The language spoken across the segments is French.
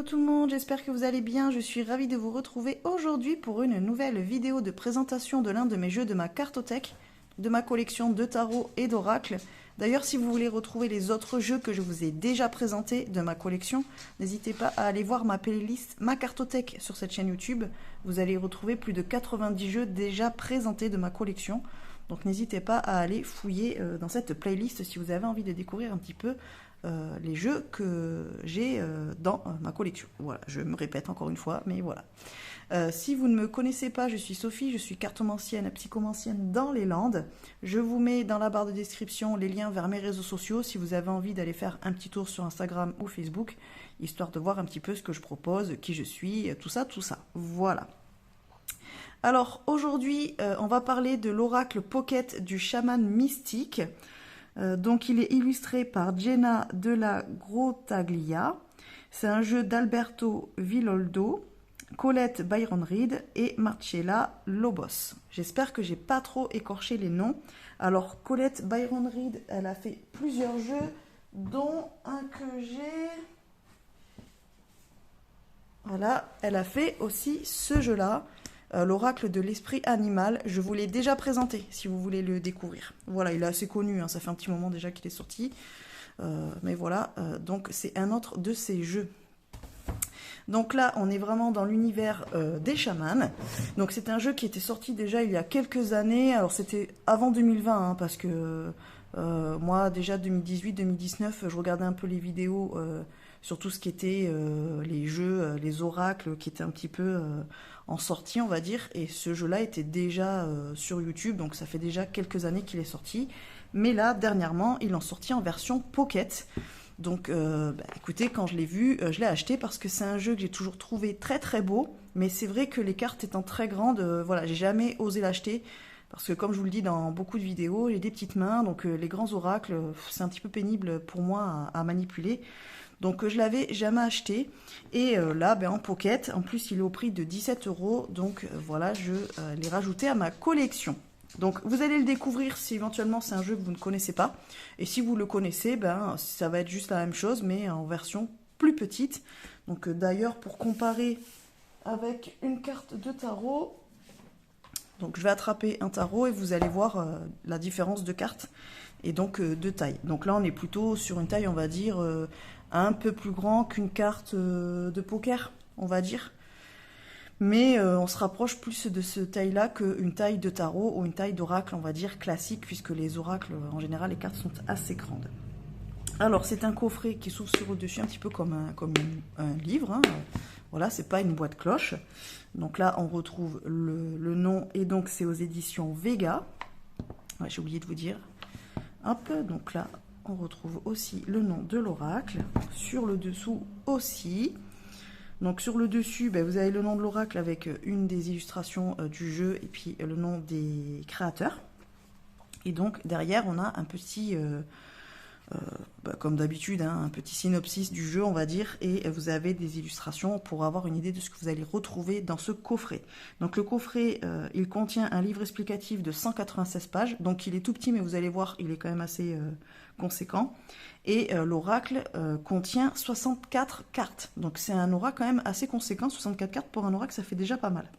tout le monde, j'espère que vous allez bien. Je suis ravie de vous retrouver aujourd'hui pour une nouvelle vidéo de présentation de l'un de mes jeux de ma cartothèque, de ma collection de tarot et d'oracles. D'ailleurs, si vous voulez retrouver les autres jeux que je vous ai déjà présentés de ma collection, n'hésitez pas à aller voir ma playlist, ma cartothèque sur cette chaîne YouTube. Vous allez y retrouver plus de 90 jeux déjà présentés de ma collection. Donc n'hésitez pas à aller fouiller dans cette playlist si vous avez envie de découvrir un petit peu les jeux que j'ai dans ma collection. Voilà, je me répète encore une fois, mais voilà. Si vous ne me connaissez pas, je suis Sophie, je suis cartomancienne, psychomancienne dans les Landes. Je vous mets dans la barre de description les liens vers mes réseaux sociaux si vous avez envie d'aller faire un petit tour sur Instagram ou Facebook, histoire de voir un petit peu ce que je propose, qui je suis, tout ça, tout ça. Voilà. Alors aujourd'hui, on va parler de l'oracle Pocket du chaman mystique. Donc il est illustré par Jenna de la Grottaglia. C'est un jeu d'Alberto Villoldo, Colette Byron Reed et Marcella Lobos. J'espère que j'ai pas trop écorché les noms. Alors Colette Byron Reed, elle a fait plusieurs jeux, dont un que j'ai... Voilà, elle a fait aussi ce jeu-là. L'oracle de l'esprit animal, je vous l'ai déjà présenté si vous voulez le découvrir. Voilà, il est assez connu, hein, ça fait un petit moment déjà qu'il est sorti. Mais voilà, donc c'est un autre de ces jeux. Donc là, on est vraiment dans l'univers des chamans. Donc c'est un jeu qui était sorti déjà il y a quelques années. Alors c'était avant 2020, hein, parce que moi déjà 2018-2019, je regardais un peu les vidéos sur tout ce qui était les jeux, les oracles qui étaient un petit peu en sortie, on va dire. Et ce jeu-là était déjà sur YouTube, donc ça fait déjà quelques années qu'il est sorti. Mais là, dernièrement, ils l'ont sorti en version Pocket. Donc, écoutez, quand je l'ai vu, je l'ai acheté parce que c'est un jeu que j'ai toujours trouvé très très beau. Mais c'est vrai que les cartes étant très grandes, voilà, j'ai jamais osé l'acheter. Parce que comme je vous le dis dans beaucoup de vidéos, j'ai des petites mains, donc les grands oracles, c'est un petit peu pénible pour moi à manipuler. Donc je l'avais jamais acheté. Et là, en Pocket, en plus il est au prix de 17 €. Donc voilà, je l'ai rajouté à ma collection. Donc vous allez le découvrir si éventuellement c'est un jeu que vous ne connaissez pas. Et si vous le connaissez, ça va être juste la même chose, mais en version plus petite. Donc d'ailleurs, pour comparer avec une carte de tarot, donc je vais attraper un tarot et vous allez voir la différence de cartes et donc de taille. Donc là, on est plutôt sur une taille, on va dire, un peu plus grand qu'une carte de poker, on va dire. Mais on se rapproche plus de cette taille-là qu'une taille de tarot ou une taille d'oracle, on va dire, classique, puisque les oracles, en général, les cartes sont assez grandes. Alors, c'est un coffret qui s'ouvre sur au-dessus, un petit peu comme un livre. Hein. Voilà, c'est pas une boîte cloche. Donc là, on retrouve le nom, et donc c'est aux éditions Vega. Ouais, j'ai oublié de vous dire. Hop, donc là, on retrouve aussi le nom de l'oracle. Sur le dessous aussi. Donc sur le dessus, vous avez le nom de l'oracle avec une des illustrations du jeu et puis le nom des créateurs. Et donc derrière, on a un petit, comme d'habitude, hein, un petit synopsis du jeu, on va dire. Et vous avez des illustrations pour avoir une idée de ce que vous allez retrouver dans ce coffret. Donc le coffret, il contient un livre explicatif de 196 pages. Donc il est tout petit, mais vous allez voir, il est quand même assez conséquent. Et l'oracle contient 64 cartes. Donc c'est un oracle quand même assez conséquent. 64 cartes pour un oracle, ça fait déjà pas mal.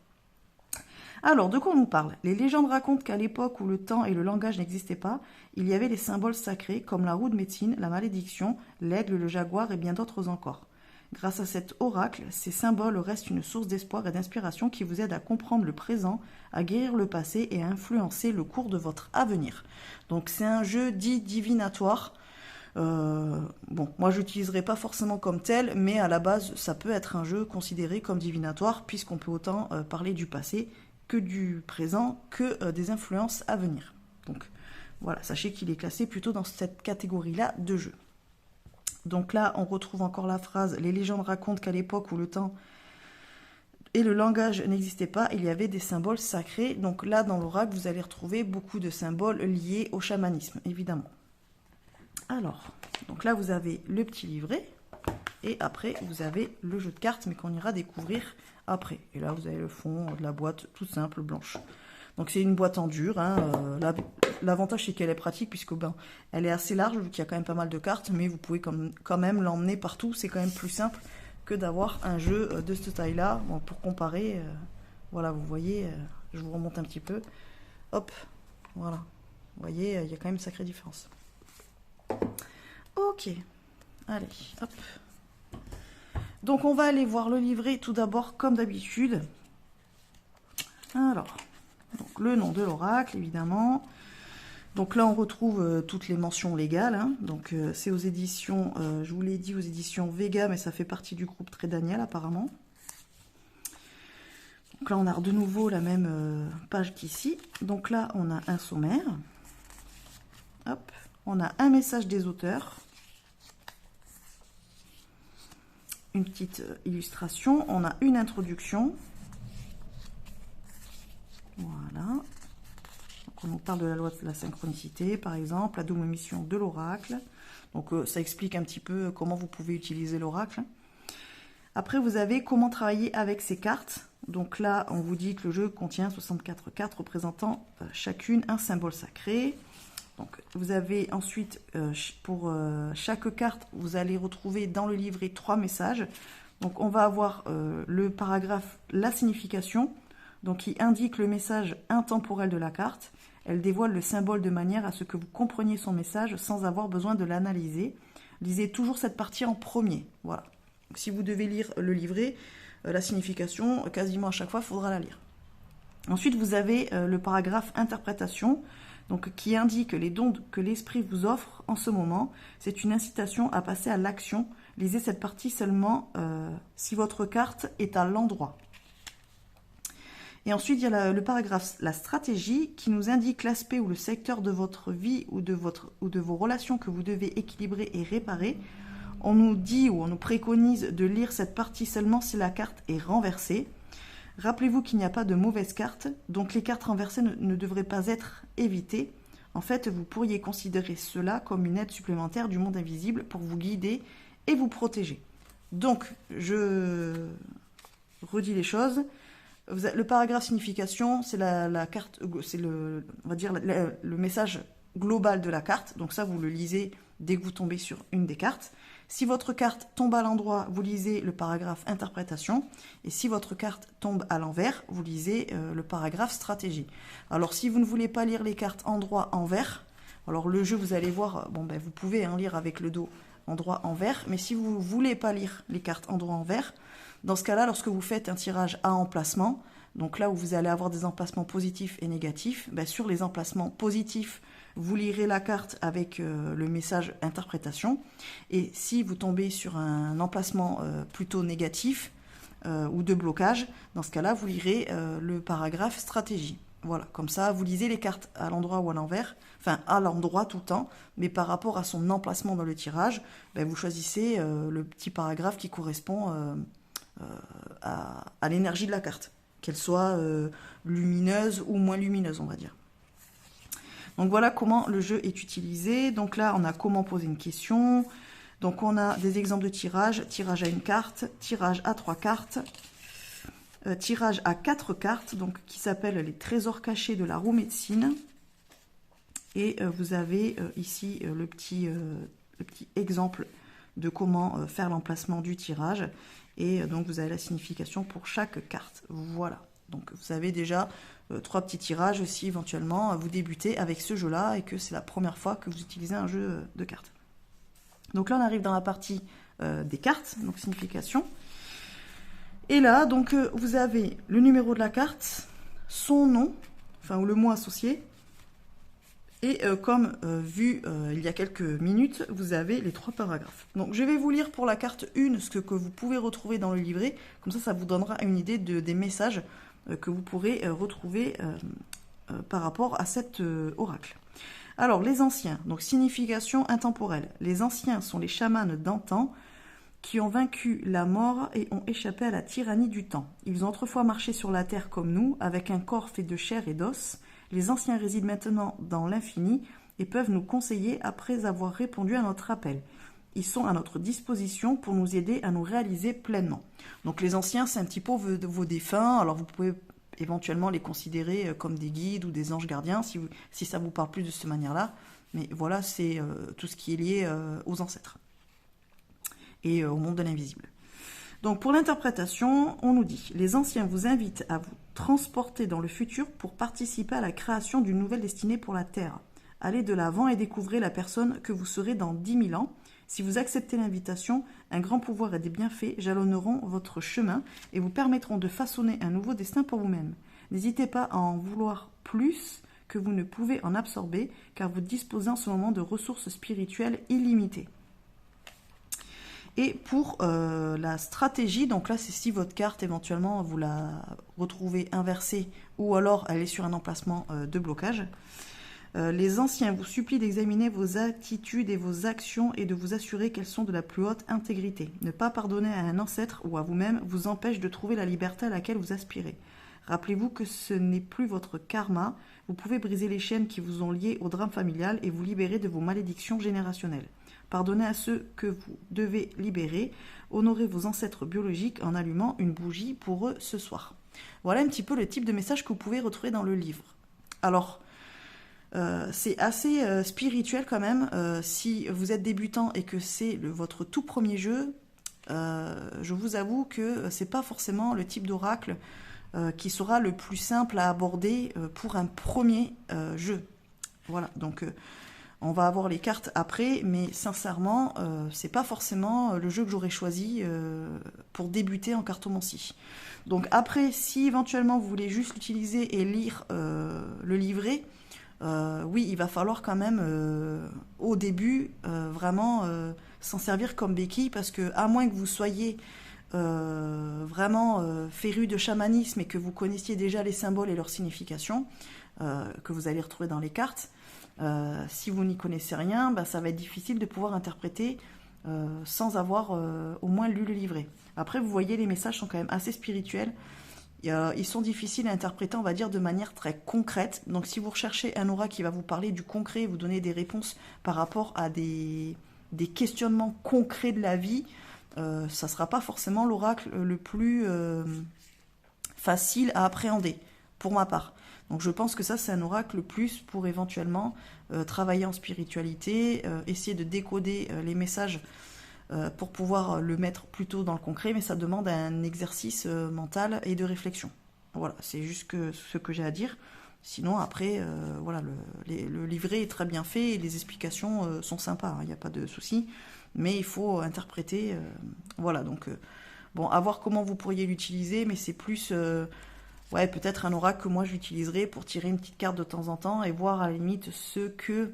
Alors, de quoi on nous parle? Les légendes racontent qu'à l'époque où le temps et le langage n'existaient pas, il y avait des symboles sacrés comme la roue de médecine, la malédiction, l'aigle, le jaguar et bien d'autres encore. Grâce à cet oracle, ces symboles restent une source d'espoir et d'inspiration qui vous aide à comprendre le présent, à guérir le passé et à influencer le cours de votre avenir. Donc c'est un jeu dit divinatoire. Bon, moi je l'utiliserai pas forcément comme tel, mais à la base ça peut être un jeu considéré comme divinatoire puisqu'on peut autant parler du passé que du présent, que des influences à venir. Donc voilà, sachez qu'il est classé plutôt dans cette catégorie-là de jeu. Donc là, on retrouve encore la phrase « Les légendes racontent qu'à l'époque où le temps et le langage n'existaient pas, il y avait des symboles sacrés. » Donc là, dans l'oracle, vous allez retrouver beaucoup de symboles liés au chamanisme, évidemment. Alors, donc là, vous avez le petit livret. Et après, vous avez le jeu de cartes, mais qu'on ira découvrir après. Et là, vous avez le fond de la boîte, toute simple, blanche. Donc, c'est une boîte en dur. Hein. L'avantage, c'est qu'elle est pratique, puisque elle est assez large, vu qu'il y a quand même pas mal de cartes, mais vous pouvez quand même l'emmener partout. C'est quand même plus simple que d'avoir un jeu de cette taille-là. Bon, pour comparer, voilà, vous voyez, je vous remonte un petit peu. Hop, voilà. Vous voyez, il y a quand même une sacrée différence. Ok, allez, hop. Donc on va aller voir le livret tout d'abord comme d'habitude. Alors, donc le nom de l'oracle évidemment. Donc là on retrouve toutes les mentions légales. Hein. Donc c'est aux éditions, je vous l'ai dit, aux éditions Vega, mais ça fait partie du groupe Très Daniel apparemment. Donc là on a de nouveau la même page qu'ici. Donc là on a un sommaire. Hop, on a un message des auteurs. Une petite illustration, on a une introduction. Voilà. Donc on nous parle de la loi de la synchronicité, par exemple, la double mission de l'oracle. Donc ça explique un petit peu comment vous pouvez utiliser l'oracle. Après, vous avez comment travailler avec ces cartes. Donc là, on vous dit que le jeu contient 64 cartes représentant chacune un symbole sacré. Donc, vous avez ensuite, pour chaque carte, vous allez retrouver dans le livret 3 messages. Donc, on va avoir le paragraphe « La signification », donc qui indique le message intemporel de la carte. Elle dévoile le symbole de manière à ce que vous compreniez son message sans avoir besoin de l'analyser. Lisez toujours cette partie en premier. Voilà. Donc, si vous devez lire le livret, la signification, quasiment à chaque fois, il faudra la lire. Ensuite, vous avez le paragraphe « Interprétation ». Donc, qui indique les dons que l'esprit vous offre en ce moment. C'est une incitation à passer à l'action. Lisez cette partie seulement si votre carte est à l'endroit. Et ensuite, il y a le paragraphe « La stratégie » qui nous indique l'aspect ou le secteur de votre vie ou de vos relations que vous devez équilibrer et réparer. On nous dit ou on nous préconise de lire cette partie seulement si la carte est renversée. Rappelez-vous qu'il n'y a pas de mauvaises cartes, donc les cartes renversées ne devraient pas être évitées. En fait, vous pourriez considérer cela comme une aide supplémentaire du monde invisible pour vous guider et vous protéger. Donc, je redis les choses. Le paragraphe signification, c'est la carte, c'est on va dire le message global de la carte. Donc ça, vous le lisez dès que vous tombez sur une des cartes. Si votre carte tombe à l'endroit, vous lisez le paragraphe interprétation. Et si votre carte tombe à l'envers, vous lisez le paragraphe stratégie. Alors, si vous ne voulez pas lire les cartes endroit, envers, alors le jeu, vous allez voir, bon, ben, vous pouvez lire avec le dos endroit, envers. Mais si vous ne voulez pas lire les cartes endroit, envers, dans ce cas-là, lorsque vous faites un tirage à emplacement, donc là où vous allez avoir des emplacements positifs et négatifs, ben, sur les emplacements positifs, vous lirez la carte avec le message interprétation. Et si vous tombez sur un emplacement plutôt négatif ou de blocage, dans ce cas-là, vous lirez le paragraphe stratégie. Voilà, comme ça, vous lisez les cartes à l'endroit ou à l'envers, enfin à l'endroit tout le temps, mais par rapport à son emplacement dans le tirage, ben, vous choisissez le petit paragraphe qui correspond à l'énergie de la carte, qu'elle soit lumineuse ou moins lumineuse, on va dire. Donc voilà comment le jeu est utilisé. Donc là, on a comment poser une question. Donc on a des exemples de tirage. Tirage à une carte, tirage à 3 cartes, tirage à 4 cartes, donc qui s'appelle les trésors cachés de la roue médecine. Et vous avez ici le petit exemple de comment faire l'emplacement du tirage. Et donc vous avez la signification pour chaque carte. Voilà. Donc vous avez déjà 3 petits tirages si éventuellement vous débutez avec ce jeu-là et que c'est la première fois que vous utilisez un jeu de cartes. Donc là on arrive dans la partie des cartes, donc signification. Et là donc vous avez le numéro de la carte, son nom, enfin ou le mot associé. Et comme vu il y a quelques minutes, vous avez les 3 paragraphes. Donc je vais vous lire pour la carte 1 ce que vous pouvez retrouver dans le livret. Comme ça vous donnera une idée des messages que vous pourrez retrouver par rapport à cet oracle. Alors, les anciens, donc signification intemporelle. Les anciens sont les chamans d'antan qui ont vaincu la mort et ont échappé à la tyrannie du temps. Ils ont autrefois marché sur la terre comme nous, avec un corps fait de chair et d'os. Les anciens résident maintenant dans l'infini et peuvent nous conseiller après avoir répondu à notre appel. Ils sont à notre disposition pour nous aider à nous réaliser pleinement. Donc les anciens, c'est un petit peu vos défunts. Alors vous pouvez éventuellement les considérer comme des guides ou des anges gardiens, si ça vous parle plus de cette manière-là. Mais voilà, c'est tout ce qui est lié aux ancêtres et au monde de l'invisible. Donc pour l'interprétation, on nous dit: les anciens vous invitent à vous transporter dans le futur pour participer à la création d'une nouvelle destinée pour la Terre. Allez de l'avant et découvrez la personne que vous serez dans 10 000 ans. Si vous acceptez l'invitation, un grand pouvoir et des bienfaits jalonneront votre chemin et vous permettront de façonner un nouveau destin pour vous-même. N'hésitez pas à en vouloir plus que vous ne pouvez en absorber, car vous disposez en ce moment de ressources spirituelles illimitées. Et pour la stratégie, donc là c'est si votre carte éventuellement vous la retrouvez inversée ou alors elle est sur un emplacement de blocage. Les anciens vous supplient d'examiner vos attitudes et vos actions et de vous assurer qu'elles sont de la plus haute intégrité. Ne pas pardonner à un ancêtre ou à vous-même vous empêche de trouver la liberté à laquelle vous aspirez. Rappelez-vous que ce n'est plus votre karma. Vous pouvez briser les chaînes qui vous ont lié au drame familial et vous libérer de vos malédictions générationnelles. Pardonnez à ceux que vous devez libérer. Honorez vos ancêtres biologiques en allumant une bougie pour eux ce soir. Voilà un petit peu le type de message que vous pouvez retrouver dans le livre. Alors, c'est assez spirituel quand même. Si vous êtes débutant et que c'est votre tout premier jeu, je vous avoue que c'est pas forcément le type d'oracle qui sera le plus simple à aborder pour un premier jeu. Voilà, donc on va avoir les cartes après, mais sincèrement, c'est pas forcément le jeu que j'aurais choisi pour débuter en cartomancie. Donc après, si éventuellement vous voulez juste l'utiliser et lire le livret, oui, il va falloir quand même au début vraiment s'en servir comme béquille, parce que à moins que vous soyez vraiment féru de chamanisme et que vous connaissiez déjà les symboles et leurs significations que vous allez retrouver dans les cartes, si vous n'y connaissez rien, bah, ça va être difficile de pouvoir interpréter sans avoir au moins lu le livret. Après, vous voyez, les messages sont quand même assez spirituels. Ils sont difficiles à interpréter, on va dire, de manière très concrète. Donc si vous recherchez un aura qui va vous parler du concret, vous donner des réponses par rapport à des questionnements concrets de la vie, ça ne sera pas forcément l'oracle le plus facile à appréhender, pour ma part. Donc je pense que ça, c'est un oracle plus pour éventuellement travailler en spiritualité, essayer de décoder les messages pour pouvoir le mettre plutôt dans le concret, mais ça demande un exercice mental et de réflexion. Voilà, c'est juste ce que j'ai à dire. Sinon, après, voilà, le livret est très bien fait et les explications sont sympas, il n'y a pas de souci, mais il faut interpréter. Voilà, donc, bon, à voir comment vous pourriez l'utiliser, mais c'est plus, ouais, peut-être un oracle que moi j'utiliserai pour tirer une petite carte de temps en temps et voir à la limite ce que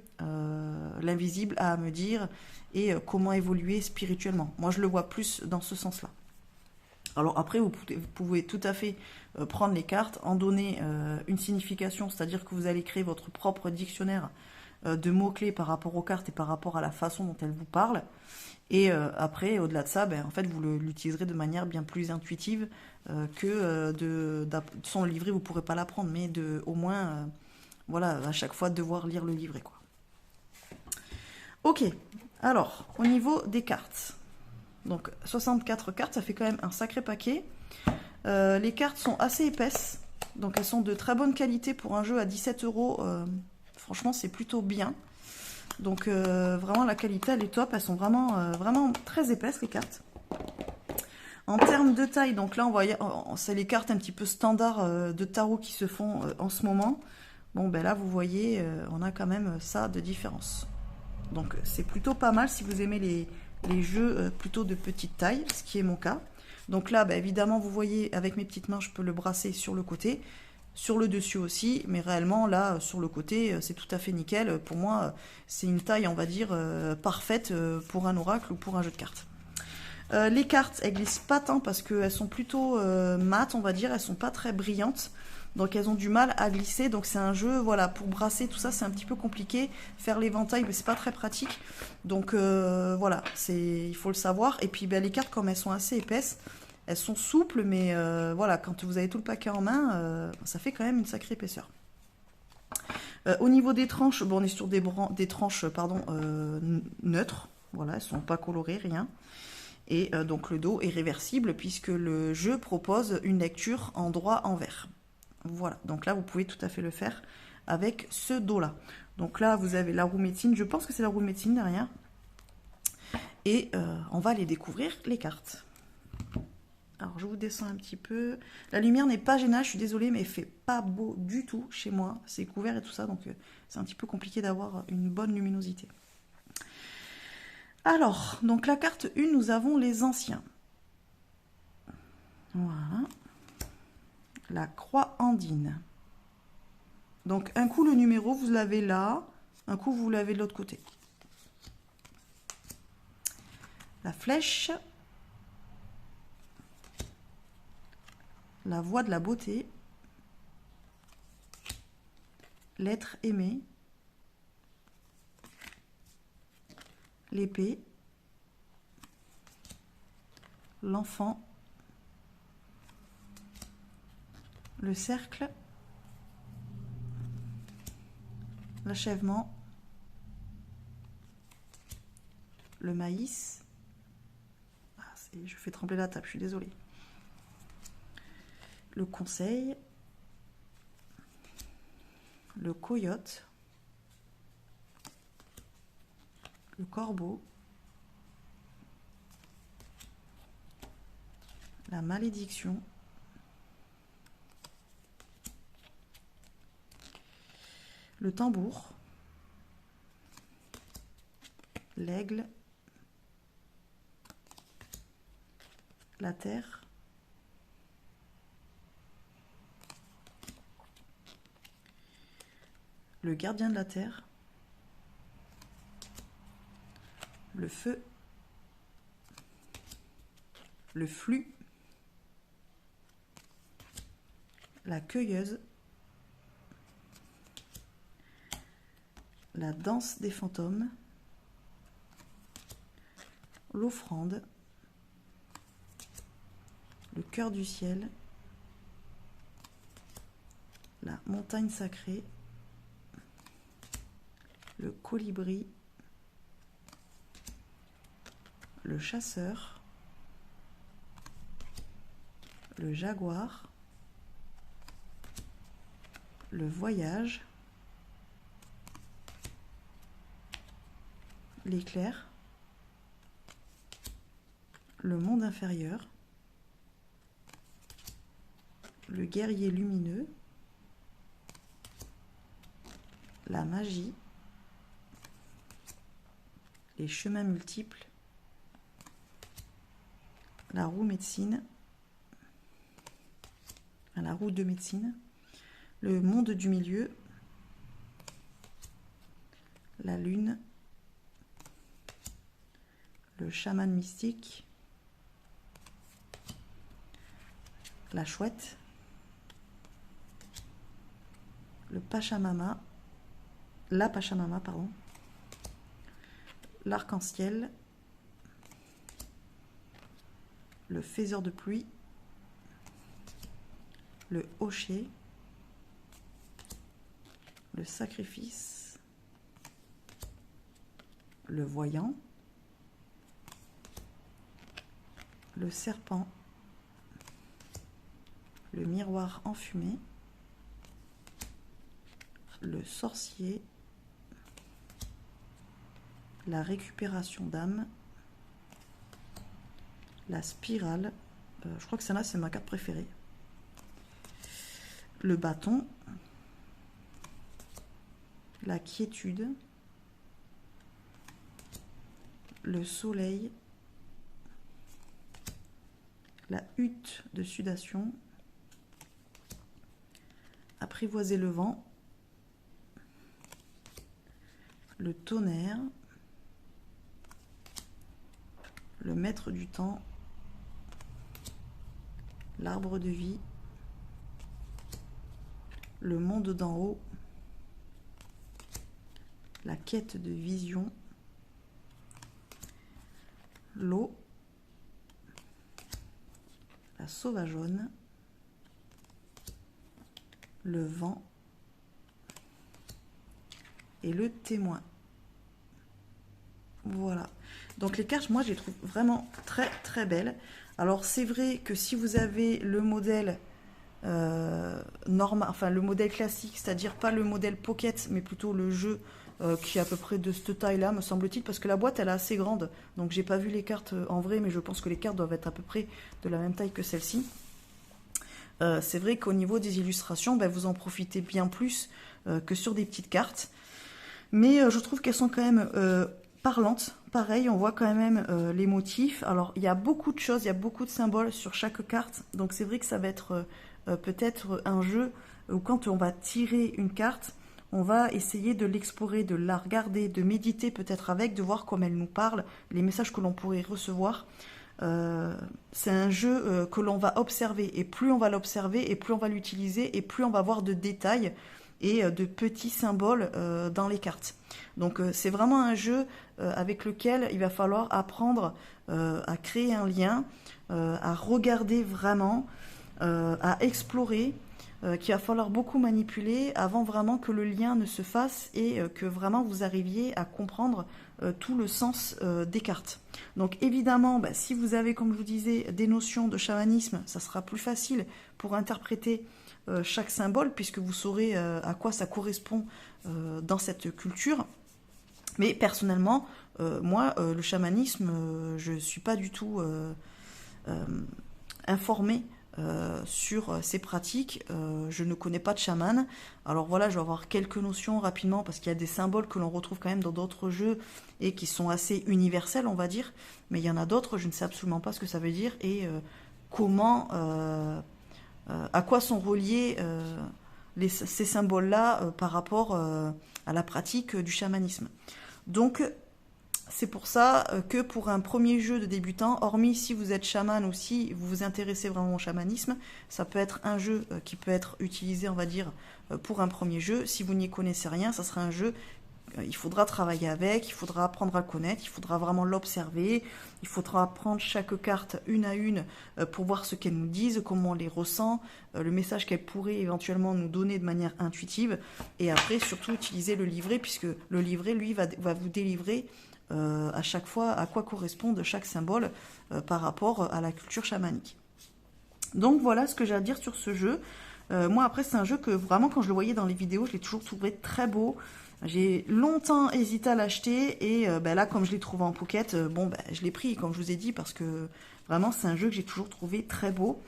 l'invisible a à me dire et comment évoluer spirituellement. Moi, je le vois plus dans ce sens-là. Alors après, vous pouvez tout à fait prendre les cartes, en donner une signification, c'est-à-dire que vous allez créer votre propre dictionnaire de mots-clés par rapport aux cartes et par rapport à la façon dont elles vous parlent. Et après, au-delà de ça, ben, en fait, vous l'utiliserez de manière bien plus intuitive que sans le livret, vous ne pourrez pas l'apprendre, mais au moins, voilà, à chaque fois, devoir lire le livret, quoi. Ok, alors, au niveau des cartes, donc 64 cartes, ça fait quand même un sacré paquet. Les cartes sont assez épaisses, donc elles sont de très bonne qualité pour un jeu à 17 €. Franchement, c'est plutôt bien. Donc vraiment, la qualité, elle est top. Elles sont vraiment très épaisses, les cartes. En termes de taille, donc là, on voit, c'est les cartes un petit peu standard de tarot qui se font en ce moment. Bon, ben là, vous voyez, on a quand même ça de différence. Donc c'est plutôt pas mal si vous aimez les jeux plutôt de petite taille, ce qui est mon cas. Donc là, bah, évidemment, vous voyez, avec mes petites mains, je peux le brasser sur le côté, sur le dessus aussi, mais réellement, là, sur le côté, c'est tout à fait nickel. Pour moi, c'est une taille, on va dire, parfaite pour un oracle ou pour un jeu de cartes. Les cartes, elles glissent pas tant parce qu'elles sont plutôt mates, on va dire, elles sont pas très brillantes. Donc elles ont du mal à glisser, donc c'est un jeu, voilà, pour brasser tout ça, c'est un petit peu compliqué. Faire l'éventail, mais c'est pas très pratique. Donc voilà, il faut le savoir. Et puis ben, les cartes, comme elles sont assez épaisses, elles sont souples, mais voilà, quand vous avez tout le paquet en main, ça fait quand même une sacrée épaisseur. Au niveau des tranches, bon, on est sur des tranches neutres, voilà, elles sont pas colorées, rien. Et donc le dos est réversible puisque le jeu propose une lecture en droit-envers. Voilà, donc là vous pouvez tout à fait le faire avec ce dos-là. Donc là vous avez la roue médecine, je pense que c'est la roue médecine derrière. Et on va aller découvrir les cartes. Alors, je vous descends un petit peu. La lumière n'est pas gênante, je suis désolée, mais il fait pas beau du tout chez moi. C'est couvert et tout ça, donc c'est un petit peu compliqué d'avoir une bonne luminosité. Alors, donc la carte 1, nous avons les anciens. Voilà. La croix andine. Donc, un coup, le numéro, vous l'avez là. Un coup, vous l'avez de l'autre côté. La flèche. La voie de la beauté. L'être aimé. L'épée. L'enfant. Le cercle. L'achèvement. Le maïs. Ah, je fais trembler la table, je suis désolée. Le conseil. Le coyote. Le corbeau. La malédiction. Le tambour. L'aigle. La terre. Le gardien de la terre. Le feu. Le flux. La cueilleuse. La danse des fantômes. L'offrande. Le cœur du ciel. La montagne sacrée. Le colibri. Le chasseur. Le jaguar. Le voyage. L'éclair. Le monde inférieur. Le guerrier lumineux. La magie. Les chemins multiples. La roue médecine. La roue de médecine. Le monde du milieu. La lune. Le chaman mystique. La chouette. Le pachamama. La pachamama, pardon. L'arc-en-ciel. Le faiseur de pluie. Le hocher. Le sacrifice. Le voyant. Le serpent. Le miroir enfumé. Le sorcier. La récupération d'âme. La spirale. Je crois que celle-là, c'est ma carte préférée. Le bâton. La quiétude. Le soleil. La hutte de sudation. Apprivoiser le vent. Le tonnerre. Le maître du temps. L'arbre de vie. Le monde d'en haut. La quête de vision. L'eau. La sauvageonne. Le vent. Et le témoin. Voilà. Donc les cartes, moi, je les trouve vraiment très très belles. Alors c'est vrai que si vous avez le modèle normal, enfin le modèle classique, c'est-à-dire pas le modèle pocket, mais plutôt le jeu qui est à peu près de cette taille-là, me semble-t-il, parce que la boîte, elle est assez grande. Donc, j'ai pas vu les cartes en vrai, mais je pense que les cartes doivent être à peu près de la même taille que celle-ci. C'est vrai qu'au niveau des illustrations, ben, vous en profitez bien plus que sur des petites cartes. Mais je trouve qu'elles sont quand même parlantes. Pareil, on voit quand même les motifs. Alors, il y a beaucoup de choses, il y a beaucoup de symboles sur chaque carte. Donc, c'est vrai que ça va être peut-être un jeu où quand on va tirer une carte, on va essayer de l'explorer, de la regarder, de méditer peut-être avec, de voir comment elle nous parle, les messages que l'on pourrait recevoir. C'est un jeu que l'on va observer. Et plus on va l'observer, et plus on va l'utiliser, et plus on va voir de détails et de petits symboles dans les cartes. Donc c'est vraiment un jeu avec lequel il va falloir apprendre à créer un lien, à regarder vraiment, à explorer, qu'il va falloir beaucoup manipuler avant vraiment que le lien ne se fasse et que vraiment vous arriviez à comprendre tout le sens des cartes. Donc évidemment, bah, si vous avez, comme je vous disais, des notions de chamanisme, ça sera plus facile pour interpréter chaque symbole, puisque vous saurez à quoi ça correspond dans cette culture. Mais personnellement, moi, le chamanisme, je ne suis pas du tout informée sur ces pratiques. Je ne connais pas de chaman. Alors voilà, je vais avoir quelques notions rapidement, parce qu'il y a des symboles que l'on retrouve quand même dans d'autres jeux et qui sont assez universels, on va dire. Mais il y en a d'autres, je ne sais absolument pas ce que ça veut dire et comment... à quoi sont reliés ces symboles-là par rapport à la pratique du chamanisme. Donc, c'est pour ça que pour un premier jeu de débutant, hormis si vous êtes chaman ou si vous vous intéressez vraiment au chamanisme, ça peut être un jeu qui peut être utilisé, on va dire, pour un premier jeu. Si vous n'y connaissez rien, ça sera un jeu, il faudra travailler avec, il faudra apprendre à le connaître, il faudra vraiment l'observer, il faudra prendre chaque carte une à une pour voir ce qu'elles nous disent, comment on les ressent, le message qu'elles pourraient éventuellement nous donner de manière intuitive, et après surtout utiliser le livret, puisque le livret, lui, va vous délivrer à chaque fois à quoi correspond chaque symbole par rapport à la culture chamanique. Donc voilà ce que j'ai à dire sur ce jeu. Moi après c'est un jeu que vraiment quand je le voyais dans les vidéos, je l'ai toujours trouvé très beau. J'ai longtemps hésité à l'acheter et là comme je l'ai trouvé en pocket, je l'ai pris comme je vous ai dit parce que vraiment c'est un jeu que j'ai toujours trouvé très beau.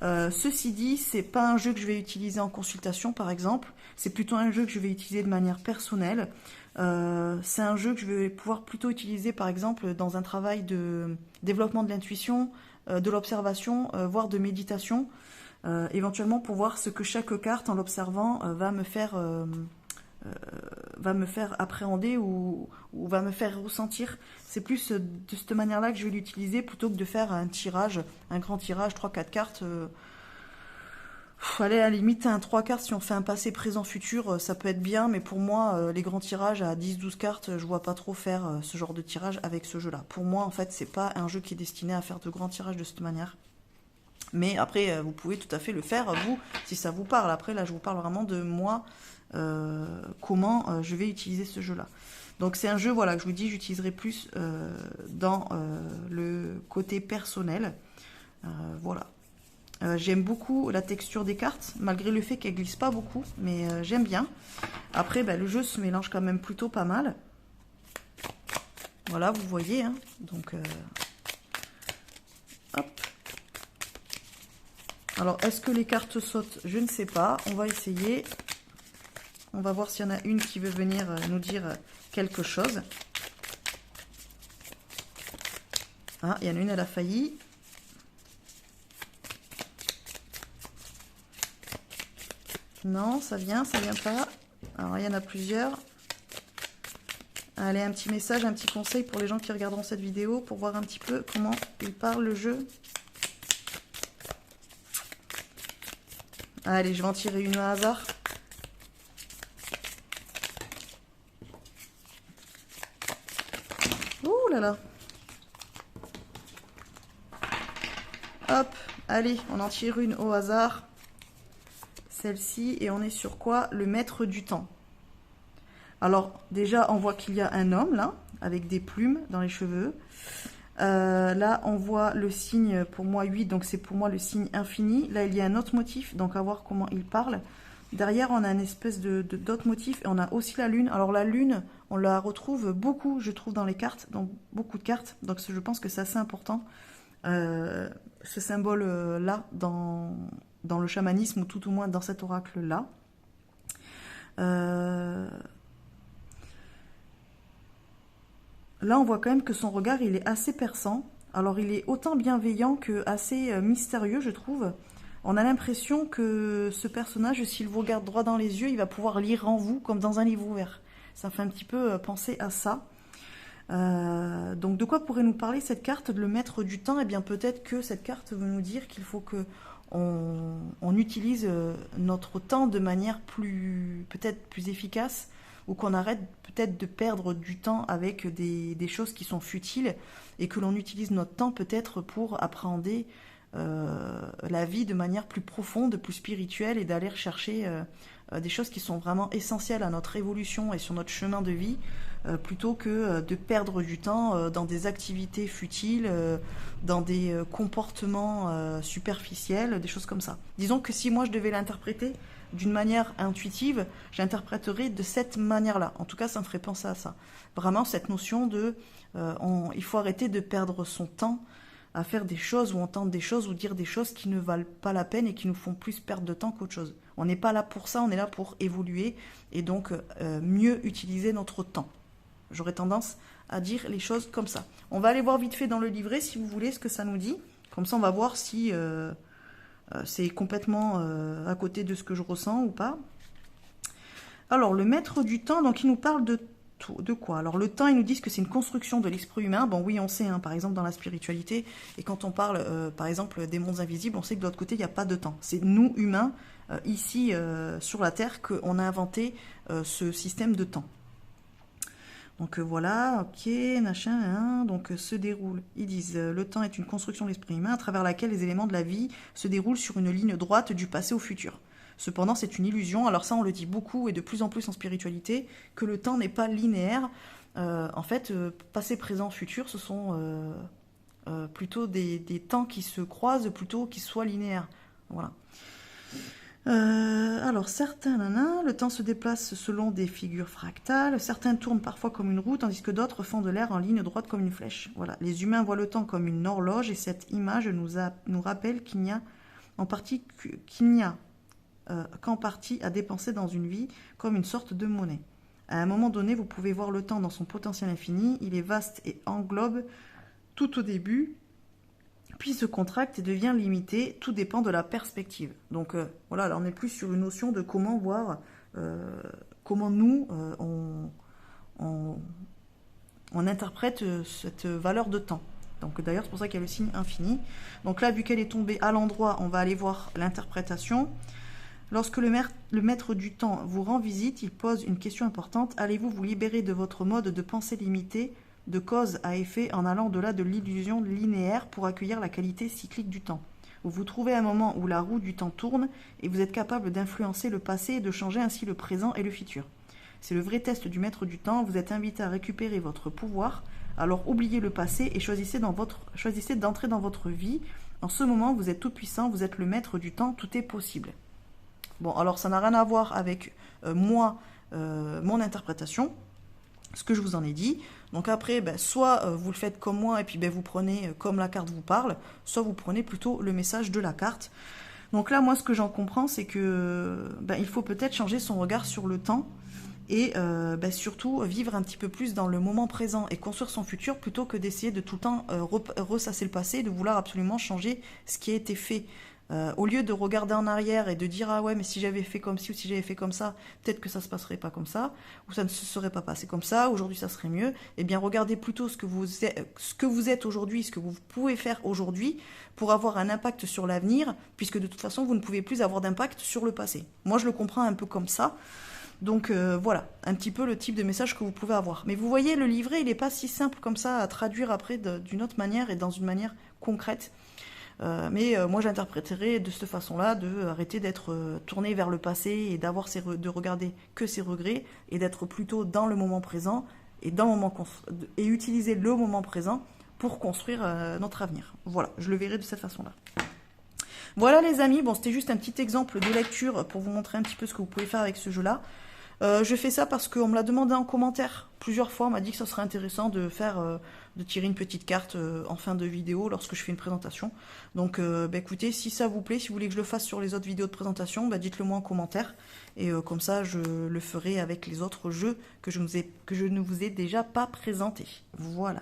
Ceci dit, c'est pas un jeu que je vais utiliser en consultation par exemple, c'est plutôt un jeu que je vais utiliser de manière personnelle. C'est un jeu que je vais pouvoir plutôt utiliser par exemple dans un travail de développement de l'intuition, de l'observation, voire de méditation, éventuellement pour voir ce que chaque carte en l'observant va me faire appréhender ou va me faire ressentir. C'est plus de cette manière-là que je vais l'utiliser plutôt que de faire un tirage, un grand tirage, 3-4 cartes. Allez, à la limite, un 3 cartes, si on fait un passé, présent, futur, ça peut être bien, mais pour moi, les grands tirages à 10-12 cartes, je vois pas trop faire ce genre de tirage avec ce jeu-là. Pour moi, en fait, c'est pas un jeu qui est destiné à faire de grands tirages de cette manière. Mais après, vous pouvez tout à fait le faire, vous, si ça vous parle. Après, là, je vous parle vraiment de moi, comment je vais utiliser ce jeu-là. Donc, c'est un jeu, voilà, que je vous dis, j'utiliserai plus dans le côté personnel. Voilà. J'aime beaucoup la texture des cartes, malgré le fait qu'elle glisse pas beaucoup, mais j'aime bien. Après, le jeu se mélange quand même plutôt pas mal. Voilà, vous voyez, hein. Donc, hop. Alors, est-ce que les cartes sautent? Je ne sais pas. On va essayer. On va voir s'il y en a une qui veut venir nous dire quelque chose. Ah, il y en a une, elle a failli. Non, ça vient pas. Alors, il y en a plusieurs. Allez, un petit message, un petit conseil pour les gens qui regarderont cette vidéo pour voir un petit peu comment il parle le jeu. Allez, je vais en tirer une au hasard. Ouh là là. Hop, allez, on en tire une au hasard. Celle-ci, et on est sur quoi? Le maître du temps. Alors, déjà, on voit qu'il y a un homme, là, avec des plumes dans les cheveux. Là, on voit le signe, pour moi, 8, donc c'est pour moi le signe infini. Là, il y a un autre motif, donc à voir comment il parle. Derrière, on a une espèce d'autres motifs et on a aussi la lune. Alors la lune, on la retrouve beaucoup, je trouve, dans les cartes, dans beaucoup de cartes. Donc je pense que c'est assez important, ce symbole-là, dans le chamanisme, ou tout au moins dans cet oracle-là. Là, on voit quand même que son regard, il est assez perçant. Alors, il est autant bienveillant que assez mystérieux, je trouve. On a l'impression que ce personnage, s'il vous regarde droit dans les yeux, il va pouvoir lire en vous comme dans un livre ouvert. Ça fait un petit peu penser à ça. Donc, de quoi pourrait nous parler cette carte, de le maître du temps? Eh bien, peut-être que cette carte veut nous dire qu'il faut que on utilise notre temps de manière peut-être plus efficace, ou qu'on arrête peut-être de perdre du temps avec des choses qui sont futiles, et que l'on utilise notre temps peut-être pour appréhender la vie de manière plus profonde, plus spirituelle, et d'aller chercher des choses qui sont vraiment essentielles à notre évolution et sur notre chemin de vie, plutôt que de perdre du temps dans des activités futiles, dans des comportements superficiels, des choses comme ça. Disons que si moi je devais l'interpréter d'une manière intuitive, j'interpréterais de cette manière-là. En tout cas, ça me ferait penser à ça. Vraiment, cette notion de il faut arrêter de perdre son temps à faire des choses, ou entendre des choses, ou dire des choses qui ne valent pas la peine et qui nous font plus perdre de temps qu'autre chose. On n'est pas là pour ça, on est là pour évoluer, et donc mieux utiliser notre temps. J'aurais tendance à dire les choses comme ça. On va aller voir vite fait dans le livret, si vous voulez, ce que ça nous dit. Comme ça, on va voir si c'est complètement à côté de ce que je ressens ou pas. Alors, le maître du temps, donc il nous parle de quoi? Alors, le temps, ils nous disent que c'est une construction de l'esprit humain. Bon, oui, on sait, hein, par exemple, dans la spiritualité, et quand on parle, par exemple, des mondes invisibles, on sait que de l'autre côté, il n'y a pas de temps. C'est nous, humains, ici, sur la Terre, qu'on a inventé ce système de temps. Donc voilà, ok, machin, hein, donc se déroule. Ils disent, le temps est une construction de l'esprit humain à travers laquelle les éléments de la vie se déroulent sur une ligne droite du passé au futur. Cependant, c'est une illusion. Alors ça, on le dit beaucoup et de plus en plus en spiritualité, que le temps n'est pas linéaire. En fait, passé, présent, futur, ce sont plutôt des temps qui se croisent, plutôt qu'ils soient linéaires. Voilà. Alors certains, le temps se déplace selon des figures fractales, certains tournent parfois comme une roue, tandis que d'autres font de l'air en ligne droite comme une flèche. Voilà. Les humains voient le temps comme une horloge, et cette image nous rappelle qu'il n'y a qu'en partie à dépenser dans une vie, comme une sorte de monnaie. À un moment donné, vous pouvez voir le temps dans son potentiel infini, il est vaste et englobe tout au début, puis se contracte et devient limité, tout dépend de la perspective. Donc voilà, là on est plus sur une notion de comment voir, comment nous, on interprète cette valeur de temps. Donc d'ailleurs, c'est pour ça qu'il y a le signe infini. Donc là, vu qu'elle est tombée à l'endroit, on va aller voir l'interprétation. Lorsque le maître du temps vous rend visite, il pose une question importante. Allez-vous vous libérer de votre mode de pensée limité, de cause à effet, en allant au-delà de l'illusion linéaire pour accueillir la qualité cyclique du temps? Vous vous trouvez à un moment où la roue du temps tourne et vous êtes capable d'influencer le passé et de changer ainsi le présent et le futur. C'est le vrai test du maître du temps. Vous êtes invité à récupérer votre pouvoir. Alors oubliez le passé et choisissez d'entrer dans votre vie. En ce moment, vous êtes tout puissant, vous êtes le maître du temps, tout est possible. Bon, alors ça n'a rien à voir avec mon interprétation, ce que je vous en ai dit. Donc après, soit vous le faites comme moi et puis vous prenez comme la carte vous parle, soit vous prenez plutôt le message de la carte. Donc là, moi, ce que j'en comprends, c'est que il faut peut-être changer son regard sur le temps et surtout vivre un petit peu plus dans le moment présent et construire son futur plutôt que d'essayer de tout le temps ressasser le passé et de vouloir absolument changer ce qui a été fait. Au lieu de regarder en arrière et de dire ah ouais mais si j'avais fait comme ci ou si j'avais fait comme ça, peut-être que ça se passerait pas comme ça, ou ça ne se serait pas passé comme ça, aujourd'hui ça serait mieux. Eh bien regardez plutôt ce que vous êtes aujourd'hui, ce que vous pouvez faire aujourd'hui pour avoir un impact sur l'avenir, puisque de toute façon vous ne pouvez plus avoir d'impact sur le passé. Moi je le comprends un peu comme ça. Donc voilà, un petit peu le type de message que vous pouvez avoir. Mais vous voyez, le livret, il n'est pas si simple comme ça à traduire après d'une autre manière et dans une manière concrète. Mais moi j'interpréterais de cette façon-là, de arrêter d'être tourné vers le passé et de regarder que ses regrets et d'être plutôt dans le moment présent et et utiliser le moment présent pour construire notre avenir. Voilà, je le verrai de cette façon-là. Voilà les amis, bon c'était juste un petit exemple de lecture pour vous montrer un petit peu ce que vous pouvez faire avec ce jeu-là. Je fais ça parce qu'on me l'a demandé en commentaire plusieurs fois, on m'a dit que ça serait intéressant de faire, de tirer une petite carte en fin de vidéo lorsque je fais une présentation. Donc bah, écoutez, si ça vous plaît, si vous voulez que je le fasse sur les autres vidéos de présentation, bah, dites-le moi en commentaire. Et comme ça, je le ferai avec les autres jeux que je ne vous ai déjà pas présentés. Voilà.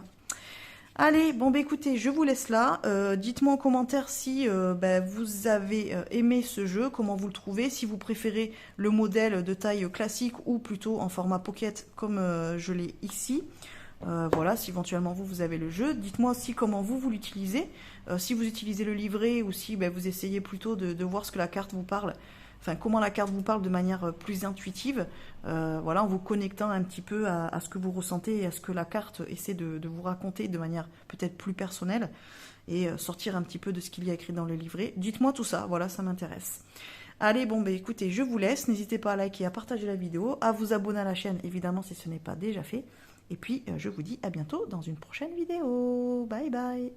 Allez, bon bah écoutez, je vous laisse là. Dites-moi en commentaire si bah, vous avez aimé ce jeu, comment vous le trouvez, si vous préférez le modèle de taille classique ou plutôt en format pocket comme je l'ai ici. Voilà, si éventuellement vous avez le jeu. Dites-moi aussi comment vous l'utilisez. Si vous utilisez le livret ou si bah, vous essayez plutôt de voir ce que la carte vous parle. Enfin, comment la carte vous parle de manière plus intuitive, voilà, en vous connectant un petit peu à ce que vous ressentez et à ce que la carte essaie de vous raconter de manière peut-être plus personnelle et sortir un petit peu de ce qu'il y a écrit dans le livret. Dites-moi tout ça, voilà, ça m'intéresse. Allez, bon, bah écoutez, je vous laisse. N'hésitez pas à liker, à partager la vidéo, à vous abonner à la chaîne, évidemment, si ce n'est pas déjà fait. Et puis, je vous dis à bientôt dans une prochaine vidéo. Bye bye.